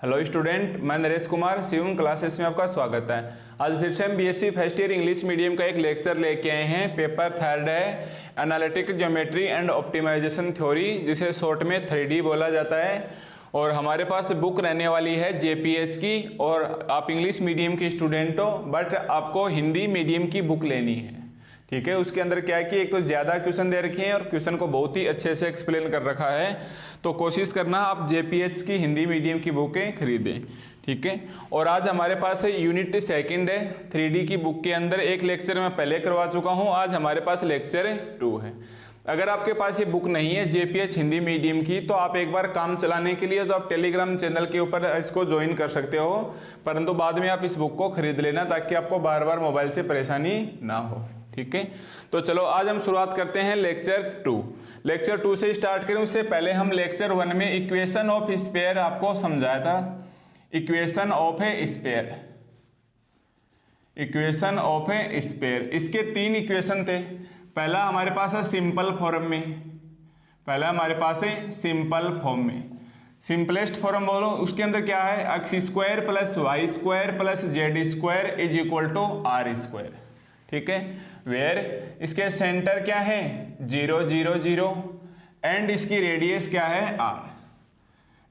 Hello student, मैं Naresh Kumar Shivam classes में आपका स्वागत है। आज फिर से हम BSc first year English medium का एक लेक्चर लेके आए हैं। पेपर थर्ड है analytic geometry and optimisation theory, जिसे शॉर्ट में 3D बोला जाता है। और हमारे पास बुक रहने वाली है जेपीएच की। और आप इंग्लिश मीडियम के स्टूडेंट हो बट आपको हिंदी मीडियम की बुक लेनी है, ठीक है। उसके अंदर क्या है कि एक तो ज़्यादा क्वेश्चन दे रखे हैं और क्वेश्चन को बहुत ही अच्छे से एक्सप्लेन कर रखा है। तो कोशिश करना आप जेपीएच की हिंदी मीडियम की बुकें खरीदें, ठीक है। और आज हमारे पास है यूनिट सेकंड है 3D की बुक के अंदर। एक लेक्चर मैं पहले करवा चुका हूँ, आज हमारे पास लेक्चर 2 है। अगर आपके पास ये बुक नहीं है जेपीएच हिंदी मीडियम की, तो आप एक बार काम चलाने के लिए तो आप टेलीग्राम चैनल के ऊपर इसको ज्वाइन कर सकते हो, परंतु बाद में आप इस बुक को खरीद लेना ताकि आपको बार बार मोबाइल से परेशानी ना हो, ठीक है। तो चलो आज हम शुरुआत करते हैं लेक्चर 2। लेक्चर 2 से स्टार्ट करें उससे पहले हम लेक्चर 1 में इक्वेशन ऑफ स्फीयर आपको समझाया था। Equation of a sphere, equation of a sphere, इसके 3 इक्वेशन थे। पहला हमारे पास है सिंपल फॉर्म में, पहला हमारे पास है सिंपल फॉर्म में, सिंपलेस्ट फॉर्म बोलो। उसके अंदर क्या है, x square plus Y square plus Z square is equal to are square, ठीक है। वेयर इसके सेंटर क्या है 0 0 0 एंड इसकी रेडियस क्या है r,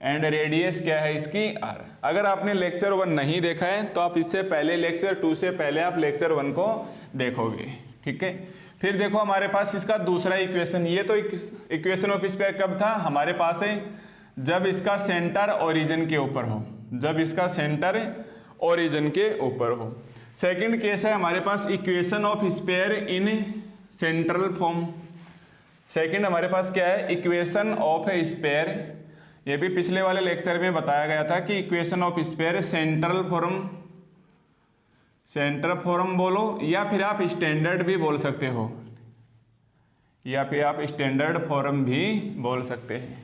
एंड रेडियस क्या है इसकी r। अगर आपने लेक्चर 1 नहीं देखा है तो आप इससे पहले लेक्चर 2 से पहले आप लेक्चर 1 को देखोगे, ठीक है। फिर देखो हमारे पास इसका दूसरा इक्वेशन, ये तो इक्वेशन ऑफ स्फीयर कब था हमारे पास है, जब इसका सेंटर ओरिजिन के ऊपर हो, जब इसका सेंटर ओरिजिन के ऊपर हो। सेकंड केस है हमारे पास equation of sphere in central form. Second हमारे पास क्या है, इक्वेशन ऑफ ए स्फीयर। ये भी पिछले वाले लेक्चर में बताया गया था कि equation of sphere central form, central form बोलो या फिर आप स्टैंडर्ड भी बोल सकते हो, या फिर आप स्टैंडर्ड फॉर्म भी बोल सकते हैं,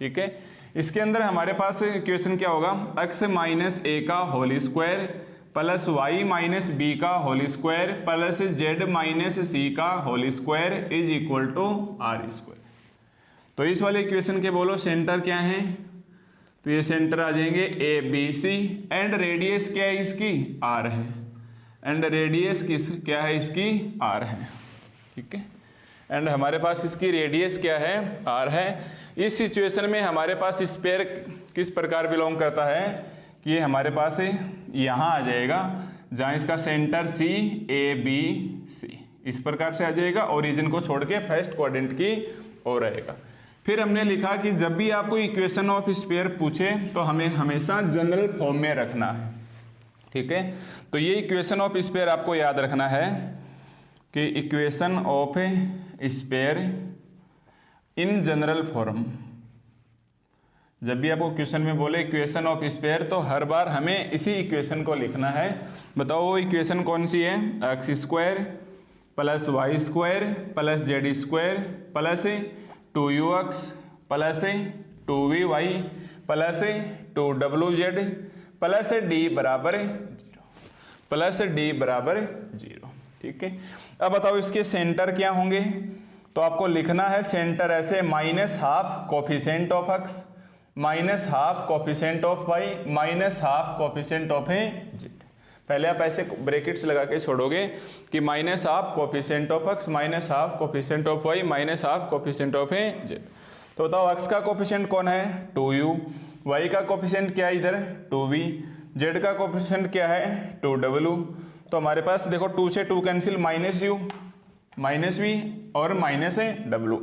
ठीक है। इसके अंदर हमारे पास इक्वेशन क्या होगा, x माइनस ए का whole square plus Y minus B का whole square plus Z minus C का whole square is equal to are square. तो इस वाले इक्वेशन के बोलो सेंटर क्या है, तो ये सेंटर आ जाएंगे a b c, and radius क्या है इसकी आर है, एंड रेडियस क्या है इसकी आर है, ठीक है। एंड हमारे पास इसकी रेडियस क्या है आर है। इस सिचुएशन में हमारे पास स्फीयर किस प्रकार बिलोंग करता है कि ये हमारे पास यहाँ आ जाएगा जहाँ इसका सेंटर सी ए बी सी, इस प्रकार से आ जाएगा, ओरिजिन को छोड़ के फर्स्ट क्वाड्रेंट की ओर आएगा। फिर हमने लिखा कि जब भी आपको इक्वेशन ऑफ स्फीयर पूछे तो हमें हमेशा जनरल फॉर्म में रखना है, ठीक है। तो ये इक्वेशन ऑफ स्फीयर आपको याद रखना है कि equation of sphere in general form. जब भी आपको क्वेश्चन में बोले इक्वेशन ऑफ स्फीयर तो हर बार हमें इसी इक्वेशन को लिखना है। बताओ वो इक्वेशन कौन सी है, x square plus Y square plus Z square plus 2ux plus 2vy plus 2wz plus d बराबर 0, प्लस d बराबर 0, ठीक है। अब बताओ इसके सेंटर क्या होंगे, तो आपको लिखना है सेंटर ऐसे minus half coefficient of x minus half coefficient of y minus half coefficient of z। पहले आप ऐसे ब्रैकेट्स लगा के छोड़ोगे कि minus half coefficient of x minus half coefficient of y minus half coefficient of z। तो बताओ x का कोफिशिएंट कौन है 2u, y का कोफिशिएंट क्या है इधर 2v, z का कोफिशिएंट क्या है 2w। तो हमारे पास देखो 2 से 2 cancel, minus u minus v और minus w,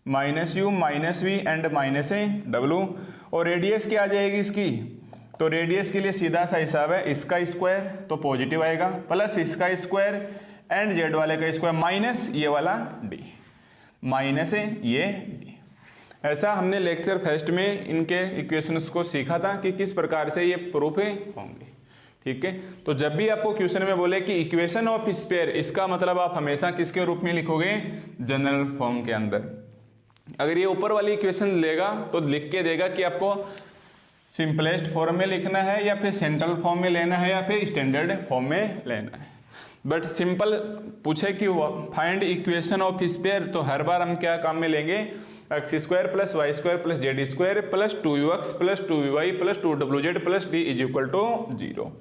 minus u minus v and minus w। और रेडियस क्या आ जाएगी इसकी, तो रेडियस के लिए सीधा सा हिसाब है इसका स्क्वायर तो पॉजिटिव आएगा प्लस इसका स्क्वायर एंड जेड वाले का स्क्वायर माइनस ये वाला d, माइनस ये d। ऐसा हमने लेक्चर फर्स्ट में इनके इक्वेशंस को सीखा था कि किस प्रकार से ये प्रूफ होंगे, ठीक है। तो जब भी आपको क्वेश्चन में बोले कि इक्वेशन ऑफ स्फीयर, इसका मतलब आप हमेशा किसके रूप में लिखोगे जनरल फॉर्म के अंदर। अगर ये ऊपर वाली इक्वेशन लेगा तो लिख के देगा कि आपको सिंपलेस्ट फॉर्म में लिखना है या फिर सेंट्रल फॉर्म में लेना है या फिर स्टैंडर्ड फॉर्म में लेना है। बट सिंपल पूछे कि फाइंड इक्वेशन ऑफ स्फीयर, तो हर बार हम क्या काम में लेंगे x square plus Y square plus Z square plus 2x plus 2y plus 2wz plus d is equal to 0।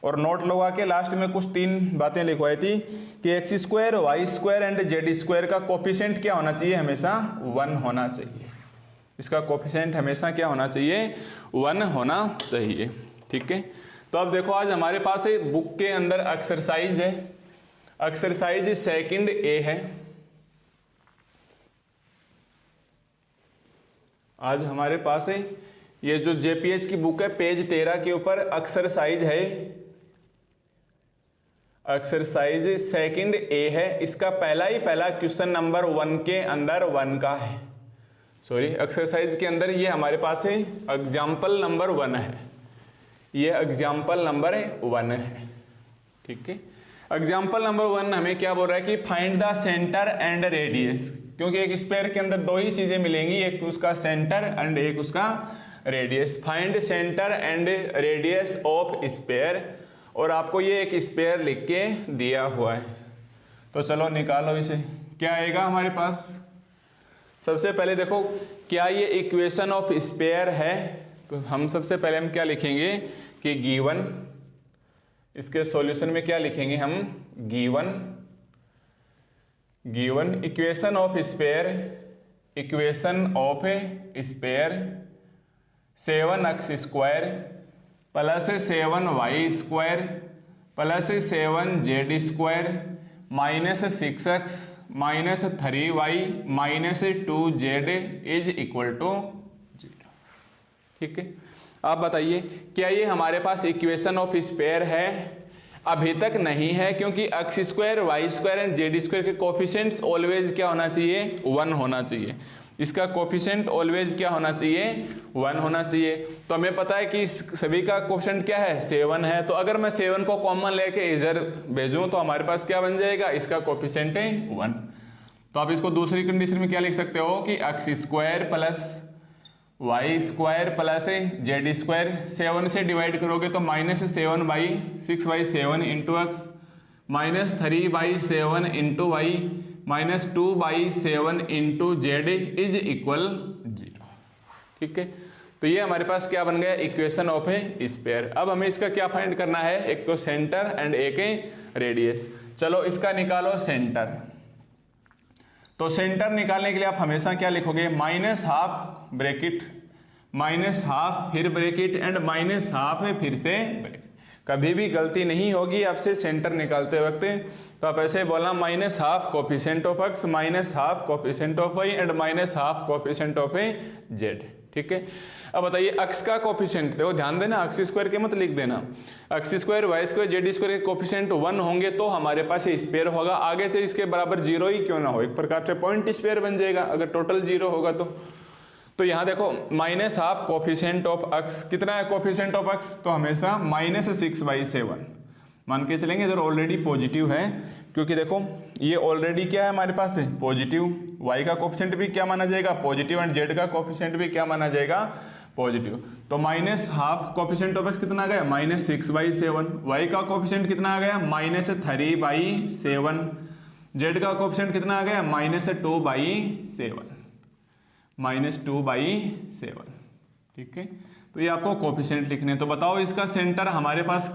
और नोट लगा के लास्ट में कुछ 3 बातें लिखवाई थी कि x square y square and z square का कोफिशिएंट क्या होना चाहिए, हमेशा 1 होना चाहिए। इसका कोफिशिएंट हमेशा क्या होना चाहिए, 1 होना चाहिए। ठीक है, तो अब देखो आज हमारे पास बुक के अंदर एक्सरसाइज है, एक्सरसाइज सेकंड ए है। आज हमारे पास है ये जो जेपीएच की बुक है, पेज 13 के ऊपर एक्सरसाइज है, एक्सरसाइज सेकंड ए है। इसका पहला क्वेश्चन नंबर 1 के अंदर 1 का है, सॉरी एक्सरसाइज के अंदर ये हमारे पास है एग्जाम्पल नंबर 1 है, ये एग्जाम्पल नंबर 1 है। ठीक है, एग्जाम्पल नंबर 1 हमें क्या बोल रहा है कि find the centre and radius, क्योंकि एक स्फीयर के अंदर 2 ही चीजें मिलेंगी, एक तो उसका सेंटर एंड एक उसका radius. Find centre and radius of sphere, और आपको ये एक स्फीयर लिख के दिया हुआ है, तो चलो निकालो इसे। क्या आएगा हमारे पास, सबसे पहले देखो क्या ये इक्वेशन ऑफ स्फीयर है, तो हम सबसे पहले हम क्या लिखेंगे कि गिवन, इसके सॉल्यूशन में क्या लिखेंगे हम, given equation of sphere, equation of sphere 7x square plus 7y square plus 7z square minus 6x minus 3y minus 2z is equal to 0। ठीक है, आप बताइए क्या ये हमारे पास इक्वेशन ऑफ स्फीयर है, अभी तक नहीं है, क्योंकि x square y square and z square के कोफिशिएंट्स ऑलवेज क्या होना चाहिए, 1 होना चाहिए। इसका कोफिशिएंट ऑलवेज क्या होना चाहिए, 1 होना चाहिए। तो हमें पता है कि इस सभी का कोफिशिएंट क्या है, 7 है, तो अगर मैं 7 को कॉमन लेके इधर भेजूं तो हमारे पास क्या बन जाएगा, इसका कोफिशिएंट है 1। तो आप इसको दूसरी कंडीशन में क्या लिख सकते हो कि x square plus Y square plus Z square, 7 से डिवाइड करोगे तो minus 7/6/7 into x minus 3/7 into y minus 2/7 into z is equal 0। ठीक है, तो ये हमारे पास क्या बन गया, इक्वेशन ऑफ ए स्फीयर। अब हमें इसका क्या फाइंड करना है, एक तो सेंटर एंड एक रेडियस। चलो इसका निकालो सेंटर। तो सेंटर निकालने के लिए आप हमेशा क्या लिखोगे, minus half bracket, minus half फिर ब्रैकेट एंड माइनस हाफ है फिर से ब्रैकेट। कभी भी गलती नहीं होगी आपसे सेंटर निकालते वक्त, तो आप ऐसे बोलना minus half coefficient of x minus half coefficient of y and minus half coefficient of z. ठीक है, अब बताइए एक्स का कोफिशिएंट, देखो ध्यान देना एक्स स्क्वायर के मत लिख देना, x square y square z square के कोफिशिएंट 1 होंगे तो हमारे पास ये स्फीयर होगा, आगे से इसके बराबर 0 ही क्यों ना हो, एक प्रकार से पॉइंट स्फीयर बन जाएगा अगर टोटल 0 होगा तो यहाँ देखो minus half coefficient of x, कितना है कोफिशिएंट ऑफ एक्स, तो हमेशा माइनस 6/7 मान के चलेंगे, इधर ऑलरेडी पॉजिटिव है, क्योंकि देखो ये ऑलरेडी क्या है हमारे पास है पॉजिटिव, वाई का कोफिशिएंट भी क्या माना जाएगा पॉजिटिव एंड जेड का कोफिशिएंट भी क्या माना जाएगा पॉजिटिव। तो minus half coefficient of x कितना आ गया, माइनस 6/7, वाई का कोफिशिएंट कितना आ गया, माइनस 3/7, जेड का कोफिशिएंट कितना आ गया, माइनस 2/7, माइनस 2/7। ठीक है, तो ये आपको कोफिशिएंट लिखने। तो बताओ इसका सेंटर हमारे पास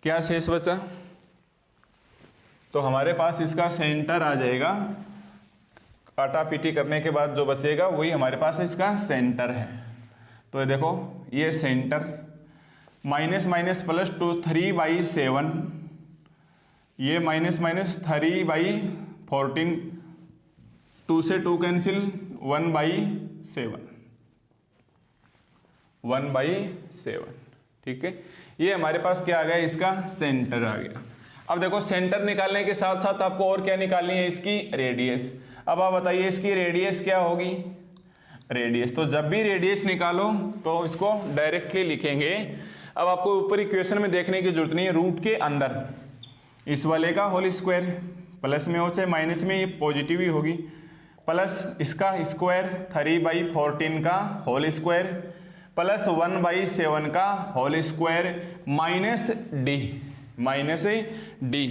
क्या शेष बचा, तो हमारे पास इसका सेंटर आ जाएगा, काटा पीटी करने के बाद जो बचेगा वही हमारे पास इसका सेंटर है। तो ये देखो ये सेंटर माइनस माइनस प्लस 3/7, ये माइनस माइनस 3/14, 2 से 2 कैंसिल 1/7। ठीक है, ये हमारे पास क्या आ गया, इसका सेंटर आ गया। अब देखो सेंटर निकालने के साथ साथ आपको और क्या निकालनी है, इसकी रेडियस। अब आप बताइए इसकी रेडियस क्या होगी, रेडियस, तो जब भी रेडियस निकालो तो इसको डायरेक्टली लिखेंगे। अब आपको ऊपर इक्वेशन में देखने की जरूरत नहीं है, रूट के अंदर इस वाले का होल स्क्वायर प्लस में हो चाहे माइनस में, ये पॉजिटिव ही होगी, प्लस इसका स्क्वायर 3/14 का होल स्क्वायर प्लस 1/7 का whole square minus d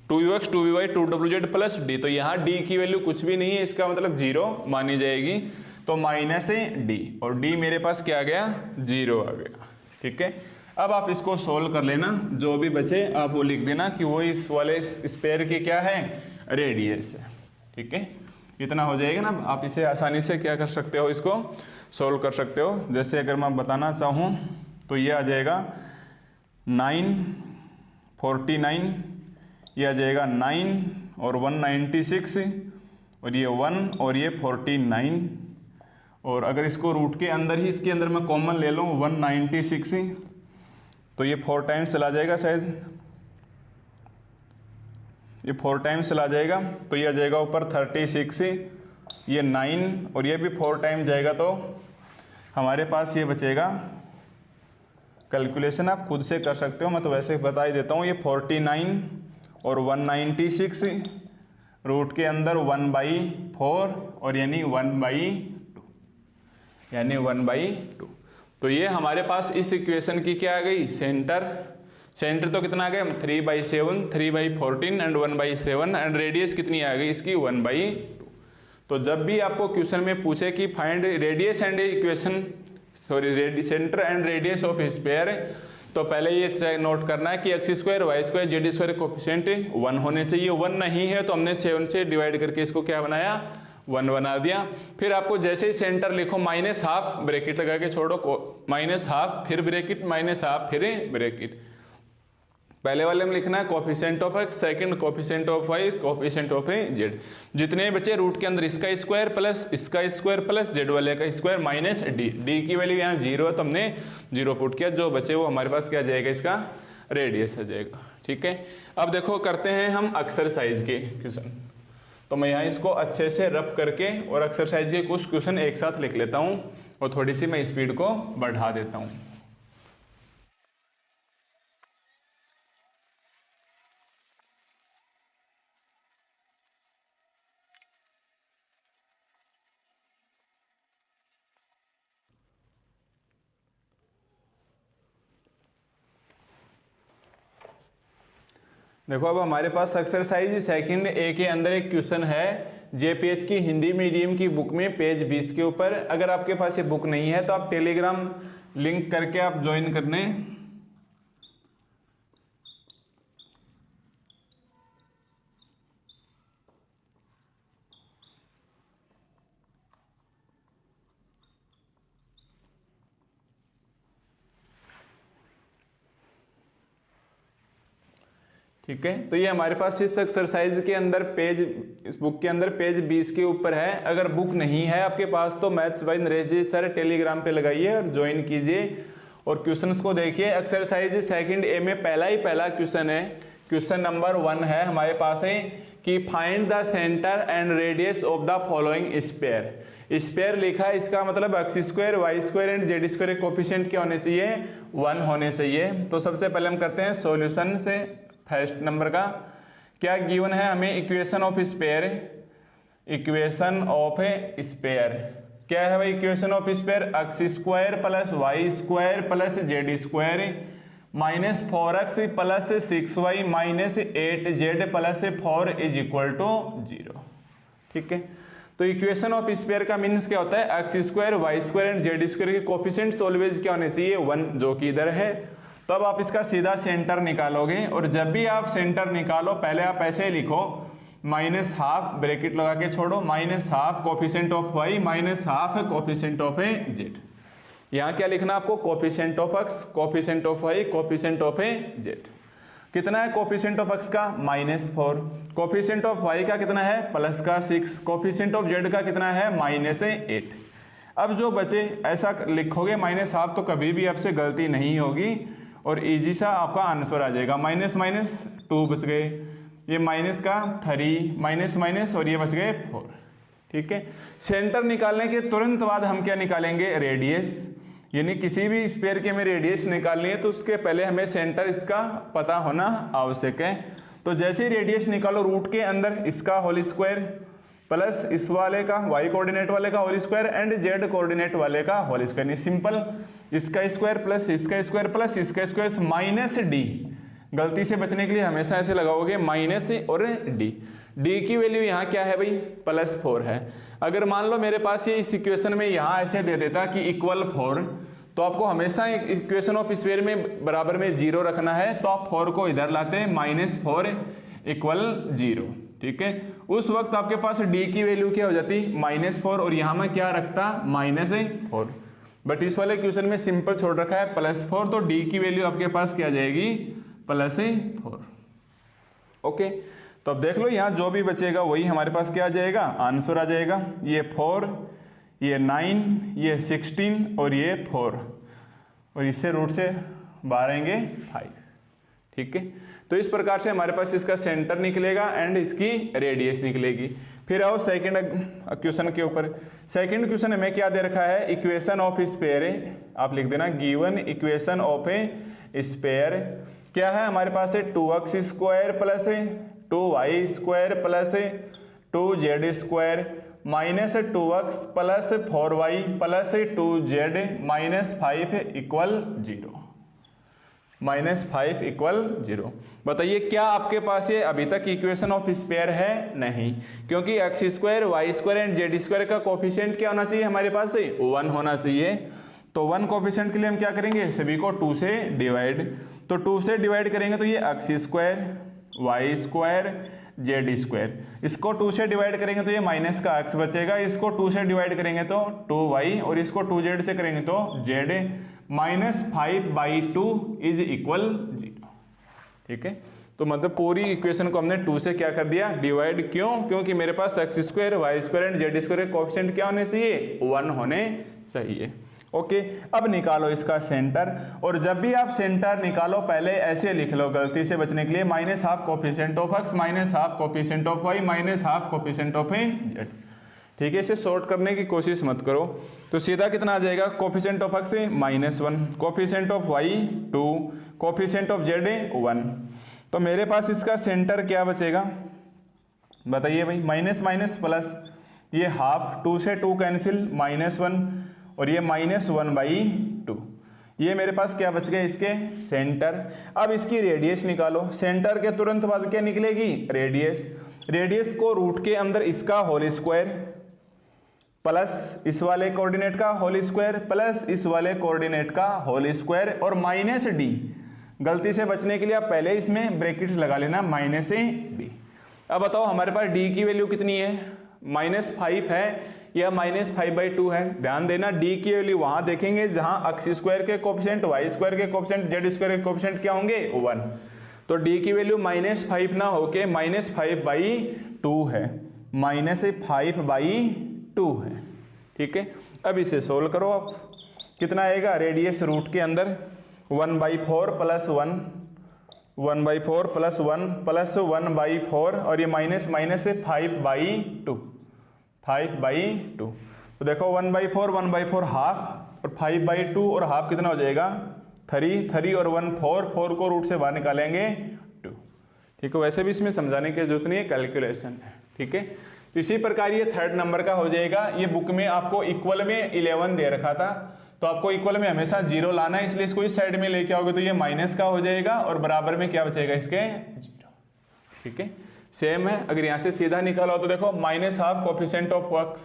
2ux 2vy 2wz plus d, तो यहाँ डी की वैल्यू कुछ भी नहीं है, इसका मतलब 0 मानी जाएगी, तो माइनस डी, और डी मेरे पास क्या आ गया 0 आ गया। ठीक है, अब आप इसको सोल्व कर लेना, जो भी बचे आप वो लिख देना कि वो इस वाले स्पेयर की क्या है रेडियस है। ठीक है, इतना हो जाएगा ना, आप इसे आसानी से क्या कर सकते हो, इसको सोल्व कर सकते हो। जैसे अगर मैं बताना चाहूँ तो ये आ जाएगा 9 49, ये आ जाएगा 9 और 196, और ये 1 और ये 49, और अगर इसको रूट के अंदर ही इसके अंदर मैं कॉमन ले लूँ 196, तो ये 4 टाइम्स चला जाएगा, शायद ये 4 टाइम्स चला जाएगा, तो ये आ जाएगा ऊपर 36, ये 9 और ये भी 4 टाइम जाएगा, तो हमारे पास ये बचेगा, कैलकुलेशन आप खुद से कर सकते हो, मैं तो वैसे बता ही देता हूँ, ये 49 और 196 रूट के अंदर 1/4 और यानी 1/2, यानी 1/2। तो ये हमारे पास इस इक्वेशन की क्या आ गई सेंटर तो कितना आ गया 3/7, 3/14 एंड 1/7, एंड रेडियस कितनी आ गई इसकी 1/2। तो जब भी आपको क्वेश्चन में पूछे कि find radius and equation centre and radius of sphere, तो पहले ये नोट करना है कि x² y² z² कोफिशिएंट 1 होने चाहिए। 1 नहीं है तो हमने 7 से डिवाइड करके इसको क्या बनाया 1 बना दिया। फिर आपको जैसे ही सेंटर लिखो -½ ब्रैकेट लगा के छोड़ो, -½ फिर ब्रैकेट -½ फिर ब्रैकेट। पहले वाले में लिखना है coefficient of x, second coefficient of y, coefficient of z। जितने बचे रूट के अंदर इसका स्क्वायर प्लस इसका स्क्वायर प्लस z वाले का स्क्वायर माइनस डी। डी की वैल्यू यहाँ 0 है तो हमने 0 पुट किया, जो बचे वो हमारे पास क्या जाएगा इसका रेडियस आ जाएगा। ठीक है, अब देखो करते हैं हम एक्सरसाइज के क्वेश्चन। तो मैं यहाँ इसको अच्छे से रफ करके और एक्सरसाइज के कुछ क्वेश्चन एक साथ लिख लेता हूँ और थोड़ी सी मैं स्पीड को बढ़ा देता हूँ। देखो अब हमारे पास एक्सरसाइज सेकंड ए के अंदर एक क्वेश्चन है जेपीएच की हिंदी मीडियम की बुक में पेज 20 के ऊपर। अगर आपके पास ये बुक नहीं है तो आप टेलीग्राम लिंक करके आप ज्वाइन करने। ठीक है, तो ये हमारे पास इस एक्सरसाइज के अंदर पेज, इस बुक के अंदर पेज 20 के ऊपर है। अगर बुक नहीं है आपके पास तो maths by Naresh ji sir Telegram पे लगाइए और ज्वाइन कीजिए और क्वेश्चंस को देखिए। एक्सरसाइज सेकंड ए में पहला क्वेश्चन है, क्वेश्चन नंबर 1 है हमारे पास है कि find the centre and radius of the following sphere. Sphere लिखा है, इसका मतलब x² y² and z² coefficient क्या होने चाहिए 1 होने चाहिए। तो सबसे पहले हम करते हैं सॉल्यूशन से। फर्स्ट नंबर का क्या गिवन है हमें, equation of sphere. Equation of sphere क्या है भाई, equation of sphere x² plus y² plus z² minus 4x plus 6y minus 8z plus 4 is equal to 0। ठीक है, तो इक्वेशन ऑफ स्पेयर का मीन्स क्या होता है, x² y² एंड z² के कोफिशिएंट्स ऑलवेज क्या होने चाहिए 1, जो कि इधर है। तब आप इसका सीधा सेंटर निकालोगे, और जब भी आप सेंटर निकालो पहले आप ऐसे ही लिखो -½ ब्रैकेट लगा के छोड़ो, -½ coefficient of y -½ coefficient of z। यहाँ क्या लिखना आपको, coefficient of x, coefficient of y, coefficient of z। कितना है कोफिशिएंट ऑफ x का -4, कोफिशिएंट ऑफ y का कितना है +6, कोफिशिएंट ऑफ z का कितना है -8। अब जो बचे ऐसा लिखोगे -½ तो कभी भी आपसे गलती नहीं होगी और इजी सा आपका आंसर आ जाएगा। -2 बच गए, ये माइनस का 3 माइनस और ये बच गए 4। ठीक है, सेंटर निकालने के तुरंत बाद हम क्या निकालेंगे रेडियस, यानी किसी भी स्फीयर के में रेडियस निकालनी है तो उसके पहले हमें सेंटर इसका पता होना आवश्यक है। तो जैसे ही रेडियस निकालो रूट के अंदर इसका होल स्क्वायर प्लस इस वाले का y कोऑर्डिनेट वाले का whole square and z coordinate वाले का होल स्क्वायर, सिंपल इसका स्क्वायर प्लस इसका स्क्वायर प्लस इसका स्क्वायर माइनस डी। गलती से बचने के लिए हमेशा ऐसे लगाओगे माइनस और डी। डी की वैल्यू यहाँ क्या है भाई, +4 है। अगर मान लो मेरे पास ये इस इक्वेशन में यहाँ ऐसे दे देता कि इक्वल 4, तो आपको हमेशा इक्वेशन ऑफ स्क्वायर में बराबर में 0 रखना है, तो आप 4 को इधर लाते हैं, -4 = 0। ठीक है, उस वक्त आपके पास डी की वैल्यू क्या हो जाती, -4, और यहाँ में क्या रखता, -4। बट इस वाले क्वेश्चन में सिंपल छोड़ रखा है +4, तो डी की वैल्यू आपके पास क्या जाएगी, +4। ओके, तो अब देख लो यहाँ जो भी बचेगा वही हमारे पास क्या आ जाएगा, आंसर आ जाएगा। ये 4, ये 9, ये 16 और ये 4, और इससे रूट से बाहर आएंगे 5। ठीक है, तो इस प्रकार से हमारे पास इसका सेंटर निकलेगा एंड इसकी रेडियस निकलेगी। फिर आओ सेकंड क्वेश्चन के ऊपर। सेकंड क्वेश्चन हमें क्या दे रखा है, इक्वेशन ऑफ स्फीयर। आप लिख देना given equation of a sphere क्या है हमारे पास है, 2x² + 2y² + 2z² -2x + 4y + 2z -5 = 0। -5 = 0। बताइए क्या आपके पास ये अभी तक इक्वेशन ऑफ स्फीयर है, नहीं, क्योंकि x² y² एंड z² का कोफिशिएंट क्या होना चाहिए हमारे पास से, 1 होना चाहिए। तो 1 कोफिशिएंट के लिए हम क्या करेंगे, सभी को 2 से डिवाइड, तो 2 से डिवाइड करेंगे तो ये x² y² z², इसको 2 से डिवाइड करेंगे तो ये माइनस का x बचेगा, इसको 2 से डिवाइड करेंगे तो 2y, और इसको 2z से करेंगे तो z -5/2 = 0। ठीक है, तो मतलब पूरी इक्वेशन को हमने 2 से क्या कर दिया, डिवाइड। क्यों, क्योंकि मेरे पास x² y² एंड z² के कोएफिशिएंट क्या होने चाहिए, 1 होने चाहिए। ओके, अब निकालो इसका सेंटर, और जब भी आप सेंटर निकालो पहले ऐसे लिख लो गलती से बचने के लिए, -½ coefficient of x -½ coefficient of y -½ coefficient of z। ठीक है, इसे सॉर्ट करने की कोशिश मत करो, तो सीधा कितना आ जाएगा, coefficient of x -1, coefficient of y 2, coefficient of z 1। तो मेरे पास इसका सेंटर क्या बचेगा, बताइए भाई, माइनस माइनस प्लस, ये हाफ, 2 से 2 कैंसिल, -1, और ये -1/2, ये मेरे पास क्या बच गया, इसके सेंटर। अब इसकी रेडियस निकालो, सेंटर के तुरंत बाद क्या निकलेगी, रेडियस। रेडियस को रूट के अंदर इसका होल स्क्वायर प्लस इस वाले कोऑर्डिनेट का होल स्क्वायर प्लस इस वाले कोऑर्डिनेट का होल स्क्वायर और -d। गलती से बचने के लिए आप पहले इसमें ब्रैकेट लगा लेना, -d। अब बताओ हमारे पास d की वैल्यू कितनी है, -5 है या -5/2 है। ध्यान देना, d की वैल्यू वहां देखेंगे जहां x² के कोएफिशिएंट, y² के कोएफिशिएंट, z² के कोएफिशिएंट क्या होंगे, 1। तो d की वैल्यू -5 ना होके -5/2 है, -5/2 है। ठीक है, अब इसे सोल्व करो आप, कितना आएगा, रेडियस रूट के अंदर 1/4 + 1, 1/4 + 1 + 1/4, और ये माइनस माइनस से 5/2, 5/2। तो देखो 1/4 1/4 हाफ, और 5/2 और हाफ कितना हो जाएगा, 3 और 1 4 को रूट से बाहर निकालेंगे 2। ठीक है, वैसे भी इसमें समझाने की जरूरत नहीं है, कैलकुलेशन है। ठीक है, तो इसी प्रकार ये 3rd नंबर का हो जाएगा। ये बुक में आपको इक्वल में 11 दे रखा था, तो आपको इक्वल में हमेशा 0 लाना है, इसलिए इसको इस साइड में लेके आओगे तो ये माइनस का हो जाएगा और बराबर में क्या बचेगा इसके, 0। ठीक है, सेम है। अगर यहाँ से सीधा निकालो तो देखो -½ coefficient of x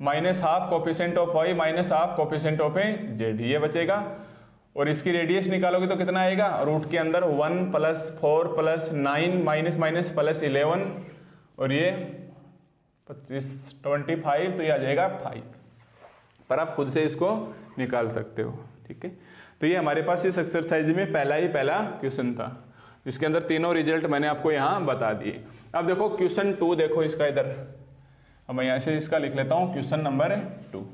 -½ coefficient of y -½ coefficient of z, ये बचेगा। और इसकी रेडियस निकालोगे तो कितना आएगा, रूट के अंदर 1 + 4 + 9 माइनस + 11, और ये 25 तो ये आ जाएगा 5। पर आप खुद से इसको निकाल सकते हो। ठीक है, तो ये हमारे पास इस एक्सरसाइज में पहला क्वेश्चन था, जिसके अंदर तीनों रिजल्ट मैंने आपको यहाँ बता दिए। अब देखो क्वेश्चन 2 देखो इसका, इधर अब मैं यहाँ से इसका लिख लेता हूँ, क्वेश्चन नंबर 2।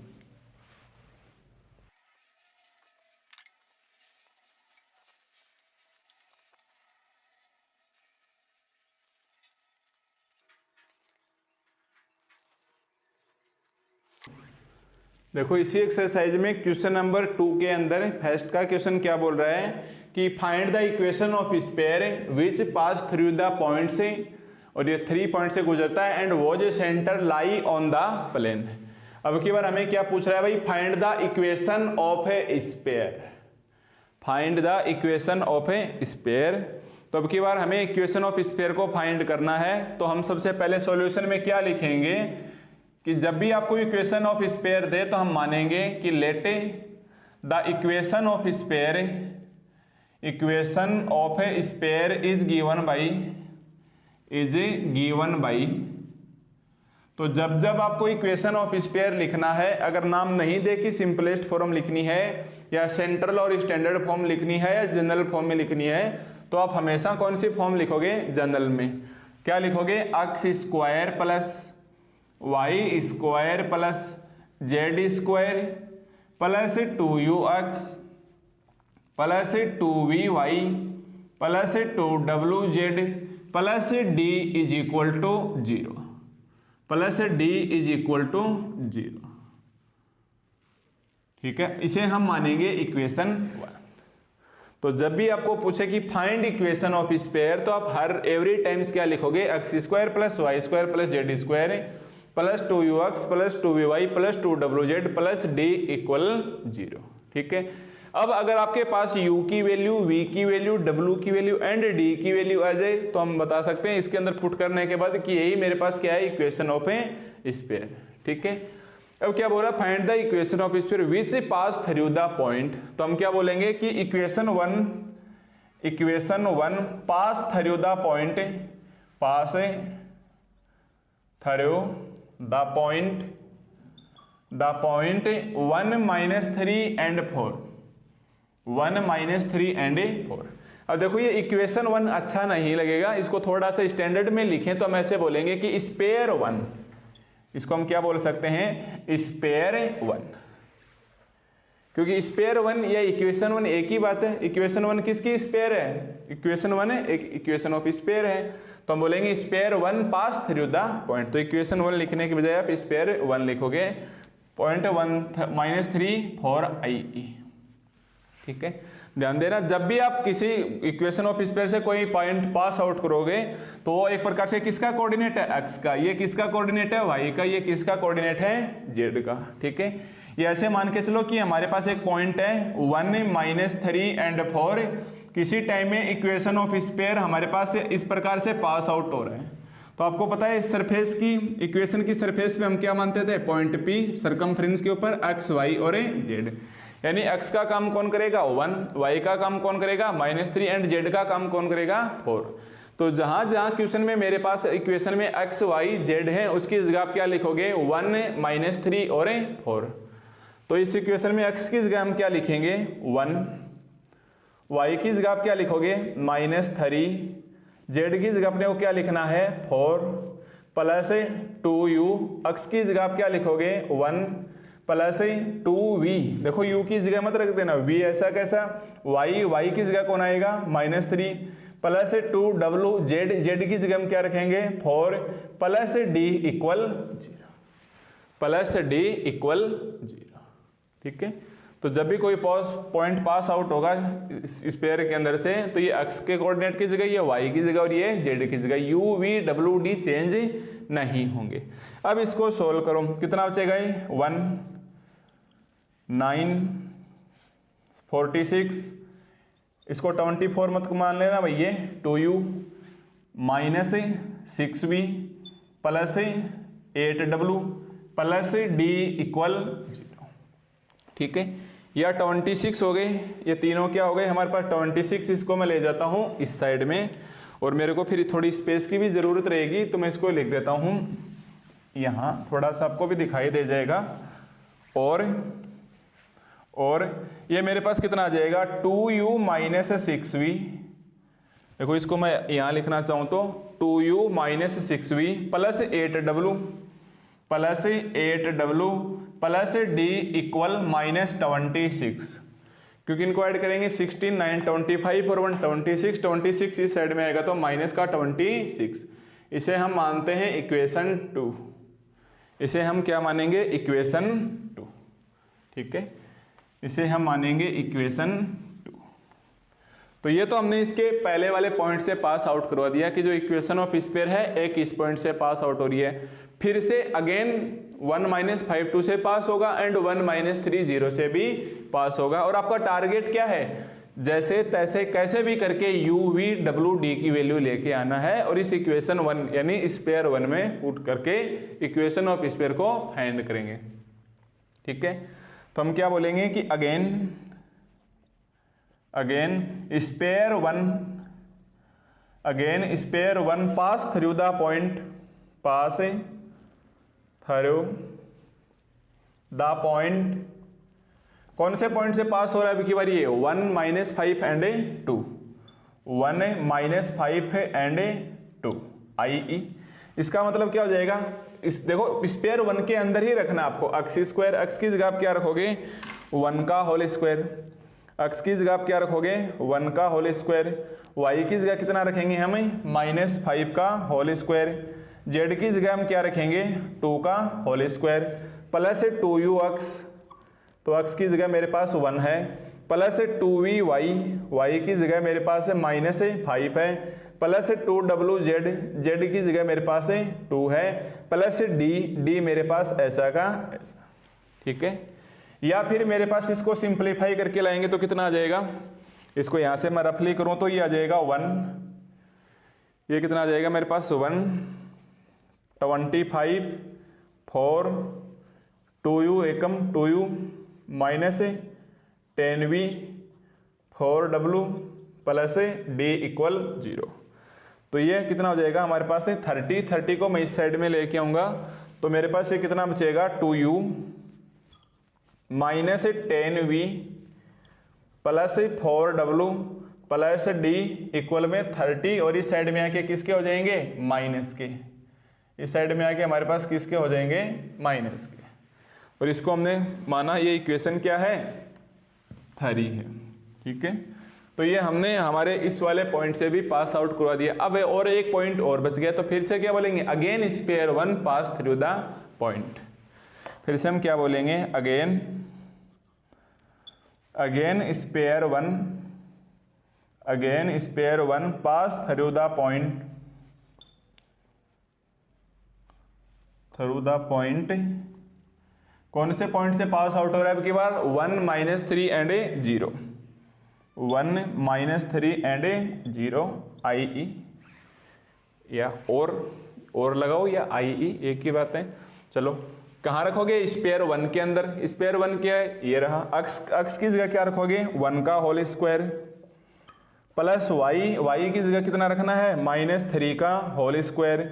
देखो इसी एक्सरसाइज में क्वेश्चन नंबर 2 के अंदर फर्स्ट का क्वेश्चन क्या बोल रहा है कि find the equation of sphere which pass through the point से, और ये 3 पॉइंट से गुजरता है, and was centre lie on the plane. अब की बार हमें क्या पूछ रहा है भाई, find the equation of a sphere. Find the equation of a sphere. तो अब की बार हमें इक्वेशन ऑफ स्फीयर को फाइंड करना है, तो हम सबसे पहले सॉल्यूशन में क्या लिखेंगे कि जब भी आपको इक्वेशन ऑफ स्फीयर दे तो हम मानेंगे कि let the equation of sphere, equation of a sphere is given by. तो जब जब आपको इक्वेशन ऑफ स्फीयर लिखना है, अगर नाम नहीं दे कि सिंपलेस्ट फॉर्म लिखनी है या सेंट्रल और स्टैंडर्ड फॉर्म लिखनी है या जनरल फॉर्म में लिखनी है, तो आप हमेशा कौन सी फॉर्म लिखोगे? जनरल में। क्या लिखोगे? X square plus Y square plus Z square plus 2ux plus 2vy plus 2wz plus d is equal to 0 plus d is equal to 0। ठीक है, इसे हम मानेंगे इक्वेशन 1। तो जब भी आपको पूछे कि फाइंड इक्वेशन ऑफ स्फीयर, तो आप हर एवरी टाइम्स क्या लिखोगे? X square plus Y square plus Z square plus 2ux plus 2vy plus 2wz plus d equal 0। ठीक है, अब अगर आपके पास u की वैल्यू, v की वैल्यू, w की वैल्यू एंड d की वैल्यू आ जाए, तो हम बता सकते हैं इसके अंदर पुट करने के बाद कि यही मेरे पास क्या है? Equation of a sphere. ठीक है, अब क्या बोल रहा है? Find the equation of sphere which pass through the point. तो हम क्या बोलेंगे कि equation 1 pass through the point, pass through the point 1 - 3 and 4, 1 - 3 and 4। अब देखो ये इक्वेशन 1 अच्छा नहीं लगेगा, इसको थोड़ा सा स्टैंडर्ड में लिखें तो हम ऐसे बोलेंगे कि स्पेयर 1, इसको हम क्या बोल सकते हैं? स्पेयर 1, क्योंकि स्पेयर 1 या इक्वेशन 1 एक ही बात है। इक्वेशन 1 किसकी स्पेयर है? इक्वेशन 1 एक इक्वेशन ऑफ स्पेयर है, तो हम बोलेंगे sphere 1 pass through the point. तो इक्वेशन 1 लिखने के बजाय आप स्पेयर 1 लिखोगे, पॉइंट 1 - 3 4 i। ठीक है, ध्यान देना, जब भी आप किसी इक्वेशन ऑफ स्फीयर से कोई पॉइंट पास आउट करोगे तो वो एक प्रकार से किसका कोऑर्डिनेट है? x का। ये किसका कोऑर्डिनेट है? y का। ये किसका कोऑर्डिनेट है? z का। ठीक है, ये ऐसे मान के चलो कि हमारे पास एक पॉइंट है 1 - 3 and 4, किसी टाइम में इक्वेशन ऑफ स्फीयर हमारे पास इस प्रकार से पास आउट हो रहा है। तो आपको पता है इस सरफेस की इक्वेशन की सरफेस पे हम क्या मानते थे? पॉइंट P, सरकमफ्रेंस के ऊपर x, y और z। यानी x का काम कौन करेगा? 1, y का काम कौन करेगा? -3 एंड z का काम कौन करेगा? 4। तो जहां जहां क्वेश्चन में मेरे पास इक्वेशन में x, y, z है, उसकी जगह आप क्या लिखोगे? 1 - 3 और 4। तो इस इक्वेशन में x की जगह हम क्या लिखेंगे? 1, y की जगह आप क्या लिखोगे? -3, z की जगह अपने को क्या लिखना है? 4 प्लस 2u, x की जगह आप क्या लिखोगे? 1 प्लस 2v। देखो u की जगह मत रख देना, v ऐसा कैसा? y की जगह कौन आएगा? -3 प्लस 2wz, z की जगह हम क्या रखेंगे? 4 plus d equal 0, plus d equal 0। ठीक है, तो जब भी कोई पॉइंट पास आउट होगा स्फीयर के अंदर से, तो ये x के कोऑर्डिनेट की जगह, ये y की जगह और ये z की जगह u, v, w, d change नहीं होंगे। अब इसको सोल्व करो, कितना बचेगा? 1 9 46, इसको 24 मत मान लेना भाई, ये 2u -6v plus 8w plus d equal 0। ठीक है, या 26 हो गए, ये तीनों क्या हो गए हमारे पास? 26। इसको मैं ले जाता हूँ इस साइड में, और मेरे को फिर थोड़ी स्पेस की भी ज़रूरत रहेगी, तो मैं इसको लिख देता हूँ यहाँ, थोड़ा सा आपको भी दिखाई दे जाएगा। और ये मेरे पास कितना आ जाएगा? 2u - 6v। देखो इसको मैं यहाँ लिखना चाहूँ तो 2u - 6v plus 8w plus d equal -26, क्योंकि इनको ऐड करेंगे 16 9 25 और 1 26, 26 इस साइड में आएगा तो माइनस का 26। इसे हम मानते हैं इक्वेशन 2, इसे हम क्या मानेंगे? इक्वेशन 2। ठीक है, इसे हम मानेंगे इक्वेशन 2। तो ये तो हमने इसके पहले वाले पॉइंट से पास आउट करवा दिया कि जो इक्वेशन ऑफ स्फीयर है एक इस पॉइंट से पास आउट हो रही है, फिर से अगेन 1 - 5 2 से पास होगा एंड 1 - 3 0 से भी पास होगा। और आपका टारगेट क्या है? जैसे तैसे कैसे भी करके u v w d की वैल्यू लेके आना है और इस इक्वेशन 1 यानी स्पेयर 1 में पुट करके इक्वेशन ऑफ स्पेयर को फाइंड करेंगे। ठीक है, तो हम क्या बोलेंगे कि again sphere 1 pass through the point कौन से पॉइंट से पास हो रहा है? अब की बार ये 1 - 5 एंड 2, 1 - 5 एंड 2 i.e. इसका मतलब क्या हो जाएगा? इस देखो स्पेयर 1 के अंदर ही रखना आपको। अक्स स्क्वायर, अक्स की जगह आप क्या रखोगे? 1 का होल स्क्वायर। अक्स की जगह आप क्या रखोगे? 1 का होल स्क्वायर। वाई की जगह कितना रखेंगे हम? -5 का होल स्क्वायर। जेड की जगह हम क्या रखेंगे? 2 का होल स्क्वायर प्लस 2u अक्स, तो अक्स की जगह मेरे पास 1 है, प्लस 2v वाई, वाई की जगह मेरे पास -5 है, प्लस 2w जेड, जेड की जगह मेरे पास 2 है, प्लस डी मेरे पास ऐसा का ऐसा। ठीक है, या फिर मेरे पास इसको सिंप्लीफाई करके लाएंगे तो कितना आ जाएगा? इसको यहाँ से मैं रफली करूँ तो ये आ जाएगा 1, ये कितना आ जाएगा मेरे पास? 125 4 2u एकम 2u minus 10v 4w plus d equal 0। तो ये कितना हो जाएगा हमारे पास? 30 को मैं इस साइड में लेके आऊँगा तो मेरे पास ये कितना बचेगा? 2u minus 10v plus 4w plus d equal में 30, और इस साइड में आके किसके हो जाएंगे? माइनस के। इस साइड में आके हमारे पास किसके हो जाएंगे? माइनस के। और इसको हमने माना ये इक्वेशन क्या है? 3 है। ठीक है, तो ये हमने हमारे इस वाले पॉइंट से भी पास आउट करवा दिया। अब और एक पॉइंट और बच गया, तो फिर से क्या बोलेंगे? Again sphere 1 pass through the point. फिर से हम क्या बोलेंगे? Again sphere 1 pass through the point. कौन से पॉइंट से पास आउट हो रहा है अब की बार? 1 - 3 एंड 0, 1 - 3 एंड 0 i.e. या और लगाओ या i.e. एक ही बात है। चलो कहाँ रखोगे? स्पेयर 1 के अंदर। स्पेयर 1 क्या है? ये रहा। अक्स की जगह क्या रखोगे? 1 का होल स्क्वायर प्लस वाई की जगह कितना रखना है? -3 का होल स्क्वायर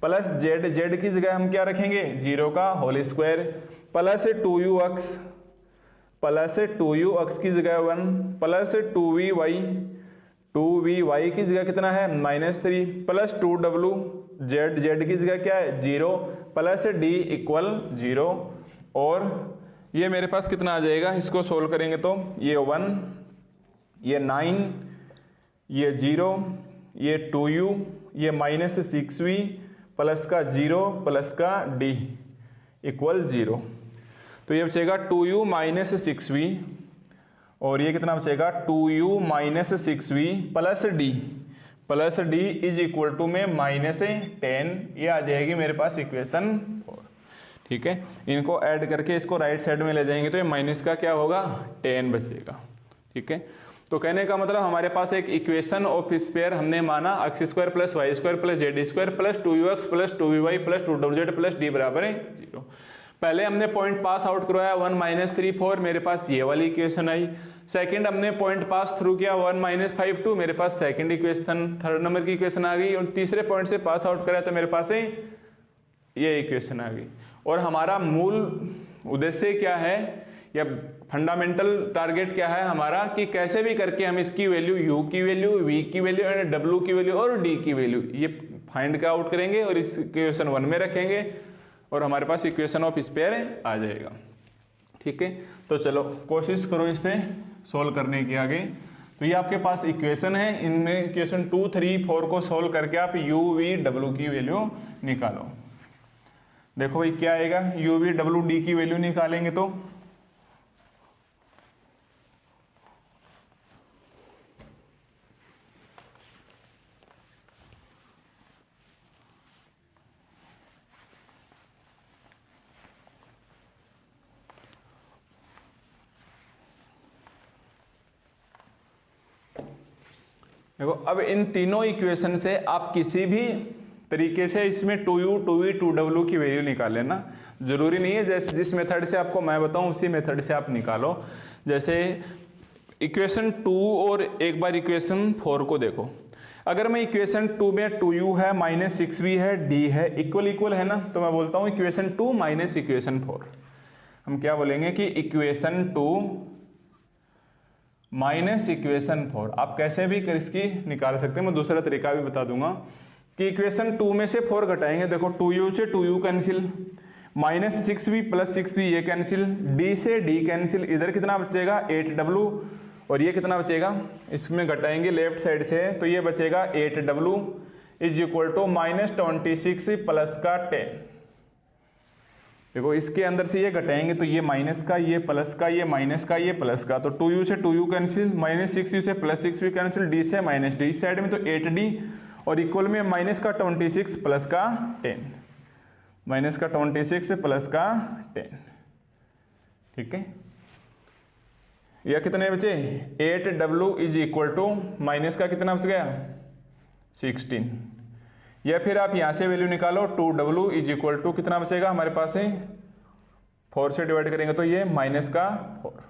प्लस जेड की जगह हम क्या रखेंगे? 0 का होल स्क्वायर प्लस 2u अक्स की जगह 1 प्लस 2v वाई की जगह कितना है? -3 प्लस 2w जेड की जगह क्या है? 0 प्लस d इक्वल 0। और ये मेरे पास कितना आ जाएगा? इसको सोल्व करेंगे तो ये 1, ये 9, ये 0, ये 2u, ये -6v प्लस का 0 प्लस का d इक्वल 0। तो ये बचेगा 2u - 6v, और ये कितना बचेगा? 2u - 6v plus d is equal to में -10। ये आ जाएगी मेरे पास इक्वेशन 4। ठीक है, इनको ऐड करके इसको राइट साइड में ले जाएंगे तो ये माइनस का क्या होगा? 10 बचेगा। ठीक है, तो कहने का मतलब हमारे पास एक इक्वेशन ऑफ स्पेयर हमने माना x square plus Y square plus Z square plus 2ux plus 2vy plus 2wz plus d बराबर है 0। पहले हमने पॉइंट पास आउट करवाया 1 - 3 4, मेरे पास ये वाली इक्वेशन आई। सेकंड हमने पॉइंट पास थ्रू किया 1 - 5 2, मेरे पास सेकंड इक्वेशन, थर्ड नंबर की इक्वेशन आ गई। और तीसरे पॉइंट से पास आउट कराया तो मेरे पास ये इक्वेशन आ गई। और हमारा मूल उद्देश्य क्या है या फंडामेंटल टारगेट क्या है हमारा? कि कैसे भी करके हम इसकी वैल्यू u की वैल्यू, v की वैल्यू एंड w की वैल्यू और d की वैल्यू ये फाइंड का आउट करेंगे और इस इक्वेशन 1 में रखेंगे और हमारे पास इक्वेशन ऑफ स्पेयर आ जाएगा। ठीक है, तो चलो कोशिश करो इसे सोल्व करने की आगे। तो ये आपके पास इक्वेशन है, इनमें इक्वेशन 2 3 4 को सोल्व करके आप u v w की वैल्यू निकालो। देखो भाई क्या आएगा? u v w d की वैल्यू निकालेंगे तो देखो अब इन तीनों इक्वेशन से आप किसी भी तरीके से इसमें 2u 2v 2w की वैल्यू निकाल लेना, जरूरी नहीं है जैसे जिस मेथड से आपको मैं बताऊं उसी मेथड से आप निकालो। जैसे इक्वेशन 2 और एक बार इक्वेशन 4 को देखो, अगर मैं इक्वेशन 2 में 2u है माइनस 6v है d है इक्वल इक्वल है ना, तो मैं बोलता हूं इक्वेशन 2 माइनस इक्वेशन 4। हम क्या बोलेंगे कि इक्वेशन 2 माइनस इक्वेशन 4। आप कैसे भी इसकी निकाल सकते हैं, मैं दूसरा तरीका भी बता दूंगा कि इक्वेशन 2 में से 4 घटाएंगे, देखो 2u से 2u cancel, minus 6v plus 6v ये कैंसिल, d से d कैंसिल, इधर कितना बचेगा 8w और ये कितना बचेगा, इसमें घटाएंगे लेफ्ट साइड से तो ये बचेगा 8w is equal to minus 26 plus का 10। देखो इसके अंदर से ये घटाएंगे तो ये माइनस का, ये प्लस का, ये माइनस का, ये प्लस का, तो 2u से 2u कैंसिल, माइनस 6u से प्लस 6v कैंसिल, d से माइनस d साइड में तो 8d और इक्वल में माइनस का 26 प्लस का 10, माइनस का 26 प्लस का 10। ठीक है, या कितने बचे 8w is equal to minus का कितना बच गया 16, या फिर आप यहां से वैल्यू निकालो 2w इज इक्वल टू कितना बचेगा हमारे पास है 4 से डिवाइड करेंगे तो ये माइनस का 4।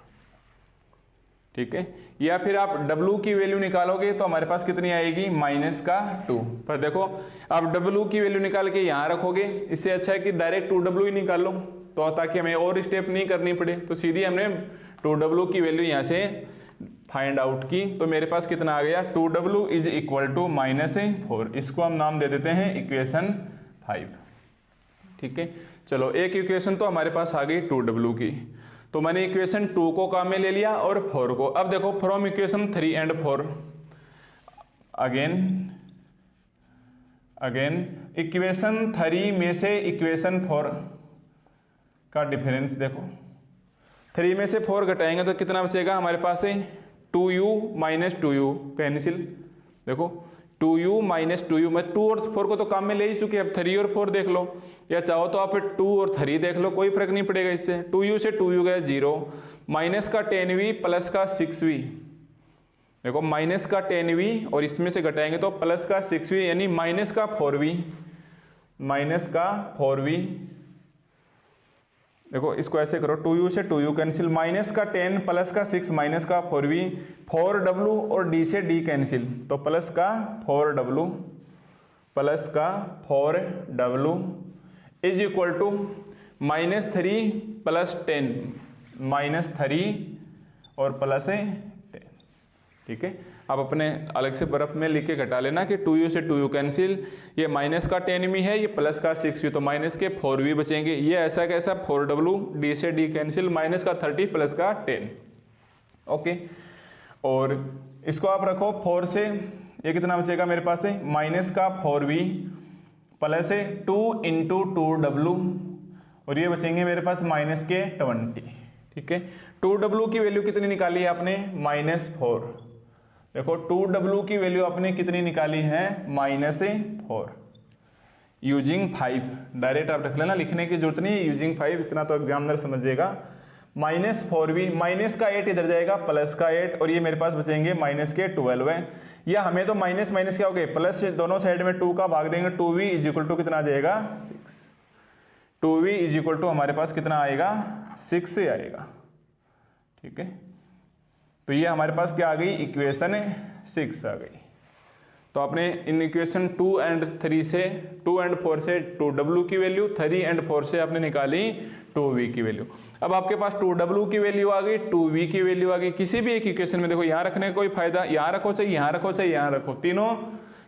ठीक है, या फिर आप w की वैल्यू निकालोगे तो हमारे पास कितनी आएगी माइनस का 2। पर देखो आप w की वैल्यू निकाल के यहां रखोगे, इससे अच्छा है कि डायरेक्ट 2w ही निकाल लो, तो ताकि हमें और स्टेप नहीं करनी पड़े। तो सीधी हमने 2w की वैल्यू यहां से फाइंड आउट की, तो मेरे पास कितना आ गया 2w is equal to minus 4। इसको हम नाम दे देते हैं इक्वेशन 5। ठीक है, चलो एक इक्वेशन तो हमारे पास आ गई 2w की, तो मैंने इक्वेशन 2 को काम में ले लिया और 4 को। अब देखो from equation 3 and 4 again equation 3 में से इक्वेशन 4 का डिफरेंस देखो, 3 में से 4 घटाएंगे तो कितना बचेगा हमारे पास है 2u माइनस 2u पेंसिल, देखो 2u माइनस 2u, मैं 2 और 4 को तो काम में ले ही चुके, अब 3 और 4 देख लो, या चाहो तो आप 2 और 3 देख लो, कोई फर्क नहीं पड़ेगा इससे। 2u से 2u गया 0, माइनस का 10v प्लस का 6v, देखो माइनस का 10v और इसमें से घटाएंगे तो प्लस का 6v यानी माइनस का 4v, माइनस का 4v। देखो इसको ऐसे करो 2u से 2u कैंसिल, माइनस का 10 प्लस का 6 माइनस का 4v, 4w और d से d कैंसिल तो प्लस का 4w प्लस का 4w is equal to minus 3 plus 10, minus 3 और प्लस 10। ठीक है, आप अपने अलग से बर्फ में लिख के घटा लेना कि 2u से 2u कैंसिल, ये माइनस का 10v है, ये प्लस का 6v तो माइनस के 4v बचेंगे, ये ऐसा कैसा 4w, d से d कैंसिल, माइनस का 30 प्लस का 10। ओके, और इसको आप रखो 4 से, ये कितना बचेगा मेरे पास है माइनस का 4v प्लस 2 इंटू 2w और ये बचेंगे मेरे पास माइनस के 20। ठीक है, 2w की वैल्यू कितनी निकाली है आपने -4, देखो 2w की वैल्यू आपने कितनी निकाली है -4 यूजिंग 5। डायरेक्ट आप रख लेना, लिखने की जरूरत नहीं है, यूजिंग 5 इतना तो एग्जामिनर समझिएगा। -4v, माइनस का 8 इधर जाएगा प्लस का 8 और ये मेरे पास बचेंगे माइनस के 12 है, या हमें तो माइनस माइनस क्या हो गए प्लस, दोनों साइड में 2 का भाग देंगे, 2v इज इक्वल टू कितना आ जाएगा 6, 2v इज इक्वल टू हमारे पास कितना आएगा 6 से आएगा। ठीक है, तो ये हमारे पास क्या आ गई इक्वेशन 6 आ गई। तो आपने इन इक्वेशन 2 एंड 3 से 2 एंड 4 से 2w की वैल्यू, 3 एंड 4 से आपने निकाली 2v की वैल्यू। अब आपके पास 2w की वैल्यू आ गई, 2v की वैल्यू आ गई। किसी भी एक इक्वेशन में देखो यहाँ रखने का कोई फायदा, यहाँ रखो चाहे यहाँ रखो चाहे यहाँ रखो, तीनों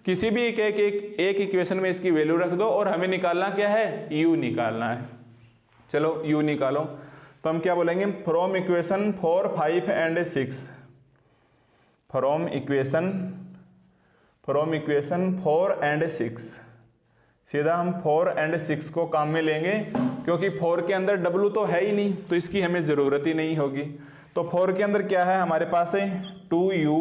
किसी भी एक इक्वेशन में इसकी वैल्यू रख दो और हमें निकालना क्या है u निकालना है। चलो u निकालो, तो हम क्या बोलेंगे from equation 4, 5 and 6, from equation 4 and 6, सीधा हम 4 एंड 6 को काम में लेंगे क्योंकि 4 के अंदर w तो है ही नहीं तो इसकी हमें ज़रूरत ही नहीं होगी। तो 4 के अंदर क्या है हमारे पास है 2u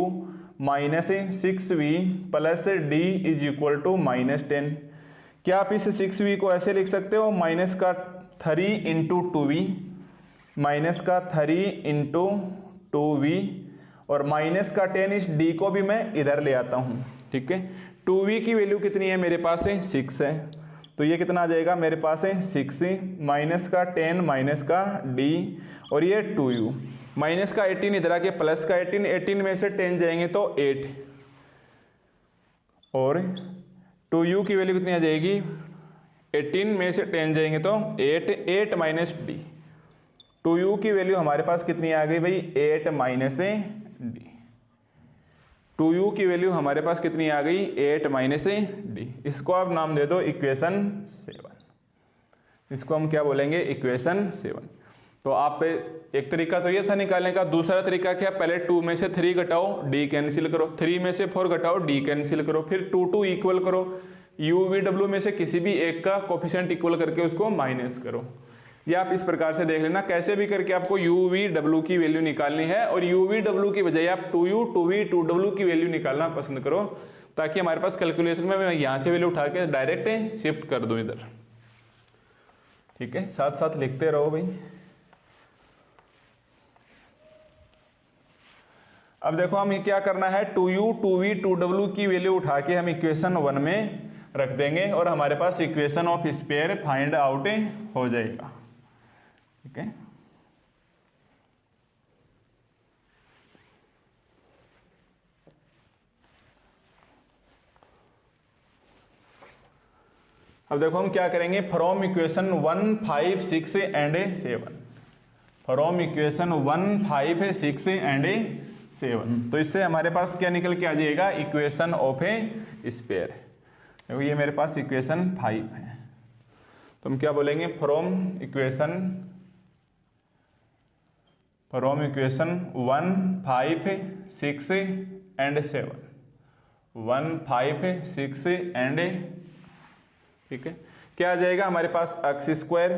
minus 6v plus d is equal to -10। क्या आप इस 6v को ऐसे लिख सकते हो माइनस का 3 इंटू 2v, माइनस का 3 इंटू 2v और माइनस का टेन इस डी को भी मैं इधर ले आता हूँ, ठीक है। 2v की वैल्यू कितनी है मेरे पास है 6 है, तो ये कितना आ जाएगा मेरे पास है 6 माइनस का 10 माइनस का d और ये 2u, माइनस का 18 इधर आके प्लस का 18, 18 में से 10 जाएंगे तो 8 और 2u की वैल्यू कितनी आ जाएगी 18 में से 10 जाएंगे तो 8, 8 माइनस डी। 2u की वैल्यू हमारे पास कितनी आ गई भाई 8 माइनस डी। 2u की वैल्यू हमारे पास कितनी आ गई 8 माइनस डी। इसको आप नाम दे दो इक्वेशन 7, इसको हम क्या बोलेंगे इक्वेशन 7। तो आप एक तरीका तो ये था निकालने का, दूसरा तरीका क्या, पहले 2 में से 3 घटाओ डी कैंसिल करो, 3 में से 4 घटाओ डी कैंसिल करो, फिर 2 2 इक्वल करो, u v w में से किसी भी एक का कोफिशिएंट इक्वल करके उसको माइनस करो। ये आप इस प्रकार से देख लेना, कैसे भी करके आपको u v w की वैल्यू निकालनी है और u v w की बजाय आप 2u 2v 2w की वैल्यू निकालना पसंद करो, ताकि हमारे पास कैलकुलेशन में मैं यहाँ से वैल्यू उठा के डायरेक्ट शिफ्ट कर दूं इधर, ठीक है। साथ साथ लिखते रहो भाई। अब देखो हम ये क्या करना है 2u 2v 2w की वैल्यू उठा के हम इक्वेशन 1 में रख देंगे और हमारे पास equation of sphere find out हो जाएगा, ठीक है। अब देखो हम क्या करेंगे, from equation 1 5 6 and 7, from equation 1 5 6 and 7, तो इससे हमारे पास क्या निकल के आ जाएगा इक्वेशन ऑफ ए स्पेयर। देखो ये मेरे पास इक्वेशन 5 है, तो हम क्या बोलेंगे फ्रॉम इक्वेशन 1 5 6 एंड 7, 1 5 6 एंड, ठीक है। क्या आ जाएगा हमारे पास X square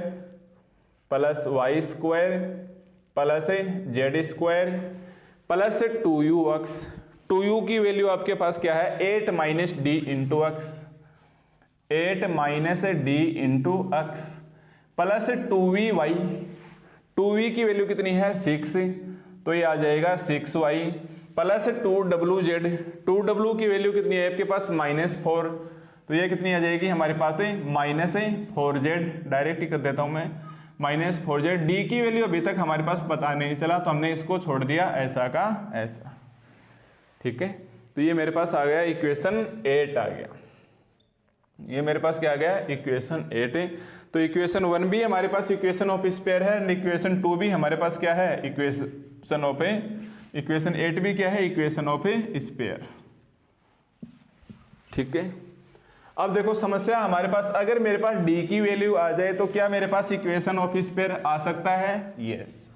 plus Y square plus Z square plus 2ux, 2u की वैल्यू आपके पास क्या है 8 minus D into X, 8 minus D into X plus 2vy, 2v की वैल्यू कितनी है 6, तो ये आ जाएगा 6y प्लस 2wz, 2w की वैल्यू कितनी है आपके पास -4, तो ये कितनी आ जाएगी हमारे पास -4z, डायरेक्ट ही कर देता हूं मैं -4z। डी की वैल्यू अभी तक हमारे पास पता नहीं चला, तो हमने इसको छोड़ दिया ऐसा का ऐसा, ठीक है। तो ये मेरे पास आ गया इक्वेशन 8 आ गया, ये मेरे पास क्या आ गया इक्वेशन 8 है। तो इक्वेशन 1 भी हमारे पास इक्वेशन ऑफ स्पेयर है, इक्वेशन 2 भी हमारे पास क्या है इक्वेशन ऑफ इक्वेशन 8 भी क्या है इक्वेशन ऑफ स्पेयर, ठीक है। अब देखो समस्या हमारे पास, अगर मेरे पास d की वैल्यू आ जाए तो क्या मेरे पास इक्वेशन ऑफ स्पेयर आ सकता है, यस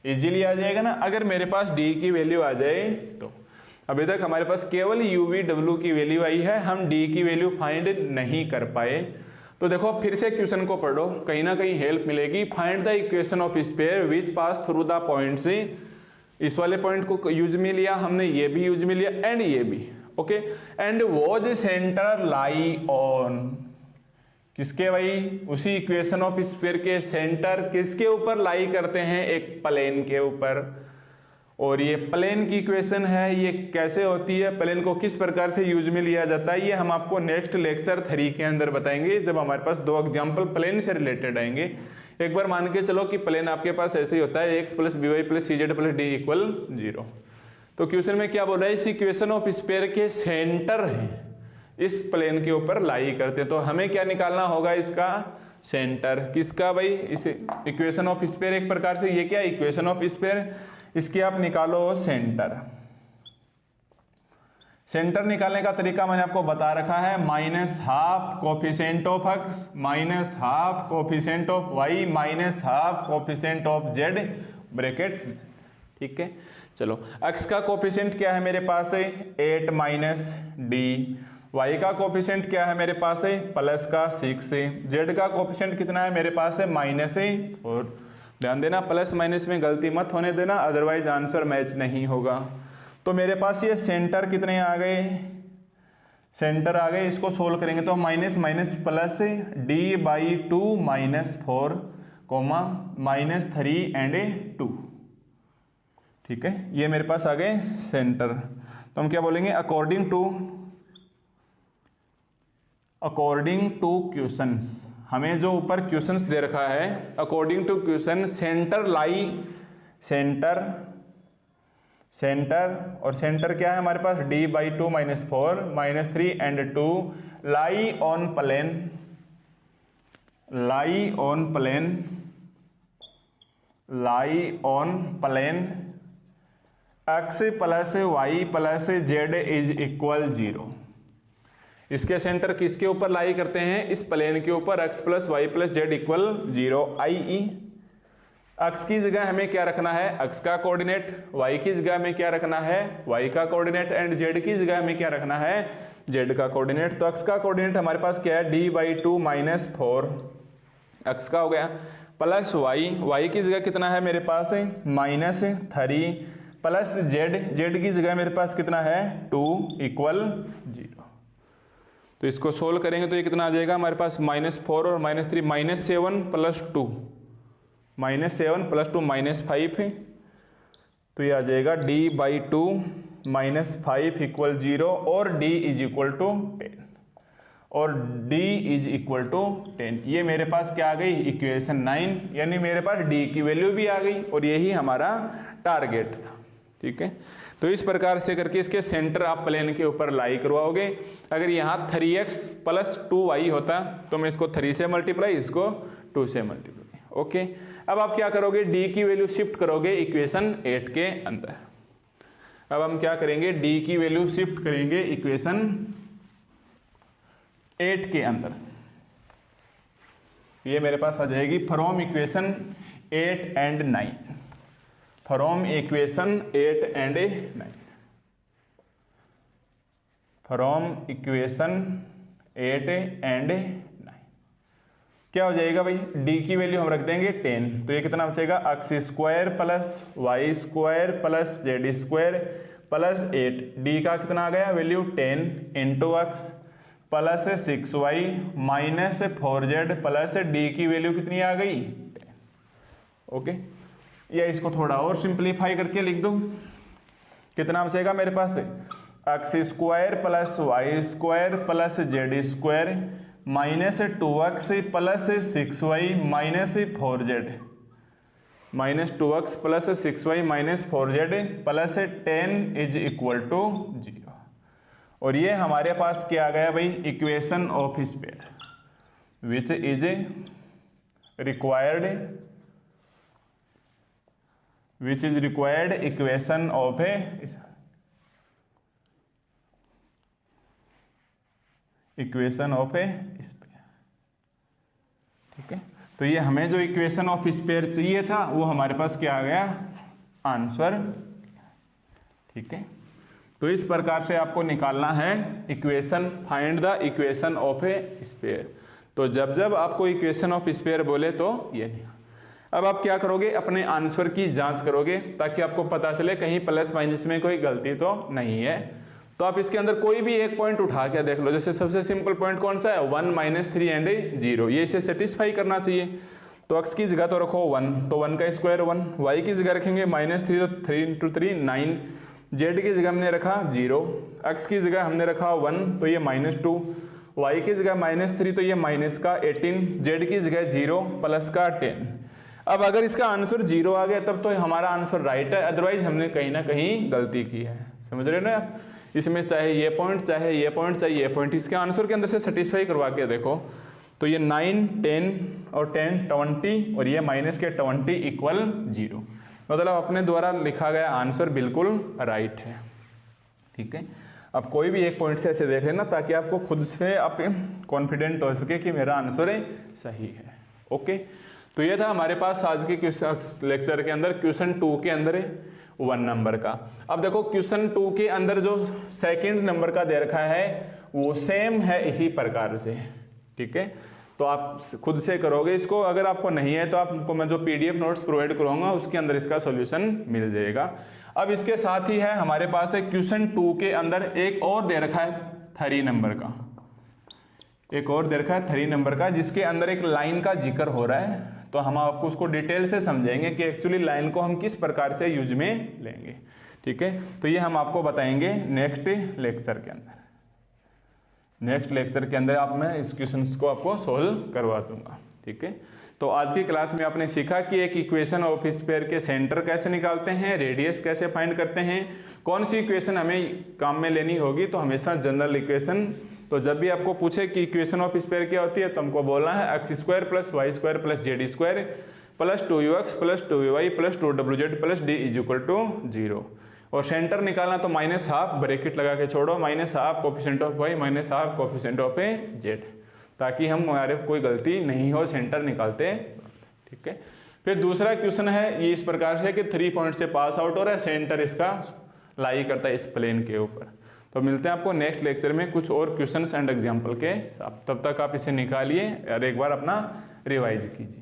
इजीली आ जाएगा ना। अगर मेरे पास d की वैल्यू आ जाए तो अभी तक हमारे पास केवल u v w की वैल्यू आई है, हम d की वैल्यू फाइंड नहीं कर पाए। तो देखो फिर से क्वेश्चन को पढ़ो, कहीं ना कहीं हेल्प मिलेगी। Find the equation of sphere which pass through the point से, इस वाले पॉइंट को यूज में लिया हमने, ये भी यूज में लिया एंड ये भी, okay. And was centre lie on, किसके भाई उसी इक्वेशन ऑफ स्फीयर के सेंटर किसके ऊपर लाई करते हैं, एक प्लेन के ऊपर। और ये प्लेन की इक्वेशन है, ये कैसे होती है, प्लेन को किस प्रकार से यूज में लिया जाता है, ये हम आपको नेक्स्ट लेक्चर 3 के अंदर बताएंगे, जब हमारे पास 2 एग्जाम्पल प्लेन से रिलेटेड आएंगे। एक बार मान के चलो कि प्लेन आपके पास ऐसे ही होता है, x plus B Y plus C Z plus D equal 0। तो क्वेश्चन में क्या बोल रहा है, इस इक्वेशन ऑफ स्फीयर के सेंटर है इस प्लेन के ऊपर लाई करते हैं, तो हमें क्या निकालना होगा, इसका सेंटर। किसका भाई, इस इक्वेशन ऑफ स्फीयर, एक प्रकार से ये क्या इक्वेशन ऑफ स्फीयर, इसके आप निकालो सेंटर। सेंटर निकालने का तरीका मैंने आपको बता रखा है, -12 coefficient of x -12 coefficient of y -12 coefficient of z bracket, ठीक है। चलो x का कोफिशिएंट क्या है मेरे पास है 8 माइनस डी, y का कोफिशिएंट क्या है मेरे पास है प्लस का 6 है, z का कोफिशिएंट कितना है मेरे पास है -4। ध्यान देना प्लस माइनस में गलती मत होने देना, अदरवाइज आंसर मैच नहीं होगा। तो मेरे पास ये सेंटर कितने आ गए, सेंटर आ गए, इसको सोल्व करेंगे तो minus minus plus d/2 -4 -3 and 2, ठीक है, ये मेरे पास आ गए सेंटर। तो हम क्या बोलेंगे, अकॉर्डिंग टू क्वेश्चंस, हमें जो ऊपर क्वेश्चंस दे रखा है, अकॉर्डिंग टू क्वेश्चन सेंटर और सेंटर क्या है हमारे पास, d/2 - 4 - 3 and 2 lie on plane x + y + z = 0। इसके सेंटर किसके ऊपर लाई करते हैं, इस प्लेन के ऊपर, x + y + z = 0, i.e. x की जगह हमें क्या रखना है, x का कोऑर्डिनेट, y की जगह हमें क्या रखना है, y का कोऑर्डिनेट, एंड z की जगह हमें क्या रखना है, z का कोऑर्डिनेट। तो x का कोऑर्डिनेट हमारे पास क्या है, d/2 - 4 x का हो गया, प्लस y की जगह कितना है मेरे पास, -3 प्लस z की जगह मेरे पास कितना है, 2 = 0। तो इसको सोल्व करेंगे तो ये कितना आ जाएगा हमारे पास, -4 और -3, -7 + 2, -7 + 2 -5 है। तो ये आ जाएगा d/2 - 5 = 0 और d = 10, और d = 10। ये मेरे पास क्या आ गई, इक्वेशन 9, यानी मेरे पास d की वैल्यू भी आ गई और यही हमारा टारगेट था। ठीक है, तो इस प्रकार से करके इसके सेंटर आप प्लेन के ऊपर लाई करवाओगे। अगर यहाँ 3x + 2y होता तो मैं इसको 3 से मल्टीप्लाई, इसको 2 से मल्टीप्लाई। ओके, अब आप क्या करोगे, d की वैल्यू शिफ्ट करोगे इक्वेशन 8 के अंदर। अब हम क्या करेंगे, d की वैल्यू शिफ्ट करेंगे इक्वेशन 8 के अंदर। ये मेरे पास आ जाएगी from equation 8 and 9, from equation 8 and 9, from equation 8 and 9 क्या हो जाएगा भाई, d की वैल्यू हम रख देंगे 10, तो ये कितना बचेगा, x² + y² + z² + 8, d का कितना आ गया value, 10 × x + 6y - 4z plus d की वैल्यू कितनी आ गई, 10। ओके, या इसको थोड़ा और सिंप्लीफाई करके लिख दो, कितना बचेगा मेरे पास, x² + y² + z² -2x + 6y - 4z, -2x + 6y - 4z + 10 = 0। और ये हमारे पास क्या आ गया भाई, equation of sphere which is required equation of a sphere. ठीक है, तो ये हमें जो इक्वेशन ऑफ स्फीयर चाहिए था वो हमारे पास क्या आ गया, आंसर। ठीक है, तो इस प्रकार से आपको निकालना है equation, find the equation of a sphere. तो जब जब आपको इक्वेशन ऑफ स्फीयर बोले तो ये नहीं। अब आप क्या करोगे, अपने आंसर की जांच करोगे ताकि आपको पता चले कहीं प्लस माइनस में कोई गलती तो नहीं है। तो आप इसके अंदर कोई भी एक पॉइंट उठा के देख लो, जैसे सबसे सिंपल पॉइंट कौन सा है, 1 - 3 and 0, ये इसे सेटिस्फाई करना चाहिए। तो x की जगह तो रखो 1, तो 1 का स्क्वायर 1, y की जगह रखेंगे -3, तो 3 × 3 9, z की जगह हमने रखा 0, x की जगह हमने रखा 1, तो ये -2, y की जगह -3, तो ये -18, z की जगह 0 प्लस का 10। अब अगर इसका आंसर 0 आ गया तब तो हमारा आंसर राइट है, अदरवाइज हमने कहीं ना कहीं गलती की है। समझ रहे हो ना आप, इसमें चाहे ये पॉइंट, चाहे ये पॉइंट, चाहे ये पॉइंट, इसके आंसर के अंदर से सेटिस्फाई करवा के देखो। तो ये 9, 10 और 10 20 और ये -20 = 0, मतलब अपने द्वारा लिखा गया आंसर बिल्कुल राइट है। ठीक है, अब कोई भी एक पॉइंट से ऐसे देख लेना ताकि आपको खुद से आप कॉन्फिडेंट हो सके कि मेरा आंसर सही है। ओके, तो ये था हमारे पास आज के लेक्चर के अंदर क्वेश्चन 2 के अंदर 1 नंबर का। अब देखो क्वेश्चन 2 के अंदर जो सेकंड नंबर का दे रखा है वो सेम है इसी प्रकार से। ठीक है, तो आप खुद से करोगे इसको, अगर आपको नहीं है तो आपको मैं जो PDF नोट्स प्रोवाइड करूंगा उसके अंदर इसका सॉल्यूशन मिल जाएगा। अब इसके साथ ही है हमारे पास एक क्वेश्चन 2 के अंदर एक और दे रखा है 3 नंबर का, एक और दे रखा है 3 नंबर का, जिसके अंदर एक लाइन का जिक्र हो रहा है तो हम आपको उसको डिटेल से समझेंगे कि एक्चुअली लाइन को हम किस प्रकार से यूज में लेंगे। ठीक है, तो ये हम आपको बताएंगे नेक्स्ट लेक्चर के अंदर। नेक्स्ट लेक्चर के अंदर मैं इस क्वेश्चन को आपको सोल्व करवा दूंगा। ठीक है, तो आज की क्लास में आपने सीखा कि एक इक्वेशन ऑफ स्फीयर के सेंटर कैसे निकालते हैं, रेडियस कैसे फाइंड करते हैं, कौन सी इक्वेशन हमें काम में लेनी होगी। तो हमेशा जनरल इक्वेशन, तो जब भी आपको पूछे कि इक्वेशन ऑफ स्फीयर क्या होती है तो हमको बोलना है x² + y² + z² + 2ux + 2y + 2wz + d = 0। और सेंटर निकालना तो -½ ब्रैकेट लगा के छोड़ो, -½ coefficient of y -½ coefficient of z, ताकि हमारे कोई गलती नहीं हो सेंटर निकालते। ठीक है, फिर दूसरा क्वेश्चन है ये इस प्रकार से कि 3 पॉइंट से पास आउट हो रहा है, सेंटर इसका लाई करता है इस प्लेन के ऊपर। तो मिलते हैं आपको नेक्स्ट लेक्चर में कुछ और क्वेश्चंस एंड एग्जाम्पल के साथ। तब तक आप इसे निकालिए और एक बार अपना रिवाइज कीजिए।